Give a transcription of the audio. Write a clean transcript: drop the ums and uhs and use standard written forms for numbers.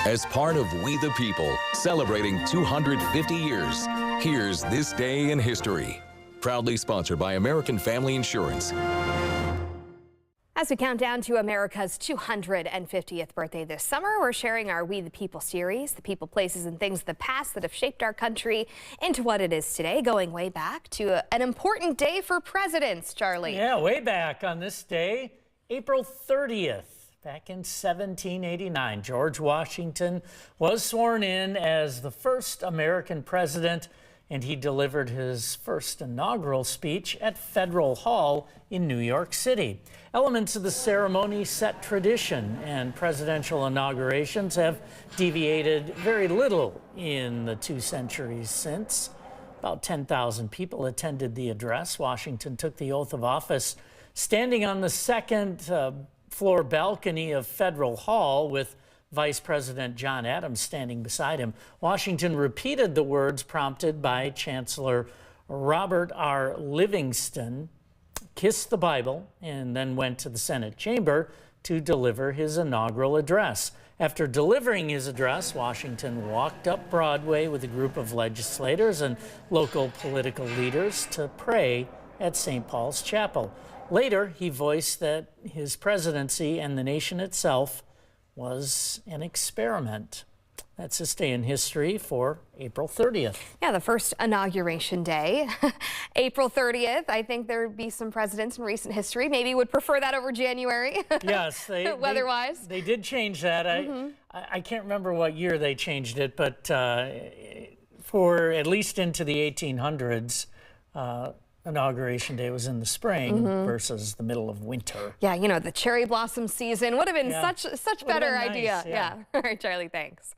As part of We the People, celebrating 250 years, here's This Day in History. Proudly sponsored by American Family Insurance. As we count down to America's 250th birthday this summer, we're sharing our We the People series, the people, places, and things of the past that have shaped our country into what it is today, going way back to an important day for presidents, Charlie. Yeah, way back on this day, April 30th. Back in 1789, George Washington was sworn in as the first American president, and he delivered his first inaugural speech at Federal Hall in New York City. Elements of the ceremony set tradition, and presidential inaugurations have deviated very little in the 2 centuries since. About 10,000 people attended the address. Washington took the oath of office standing on the second floor balcony of Federal Hall with Vice President John Adams standing beside him. Washington repeated the words prompted by Chancellor Robert R. Livingston, kissed the Bible, and then went to the Senate chamber to deliver his inaugural address. After delivering his address, Washington walked up Broadway with a group of legislators and local political leaders to pray at St. Paul's Chapel. Later, he voiced that his presidency and the nation itself was an experiment. That's this day in history for April 30th. Yeah, the first inauguration day. April 30th. I think there would be some presidents in recent history maybe would prefer that over January. Yes. Weather-wise. They did change that. I can't remember what year they changed it, but for at least into the 1800s, Inauguration Day was in the spring versus the middle of winter. Yeah, you know, the cherry blossom season would have been such better idea. Nice, yeah. All right, Charlie, thanks.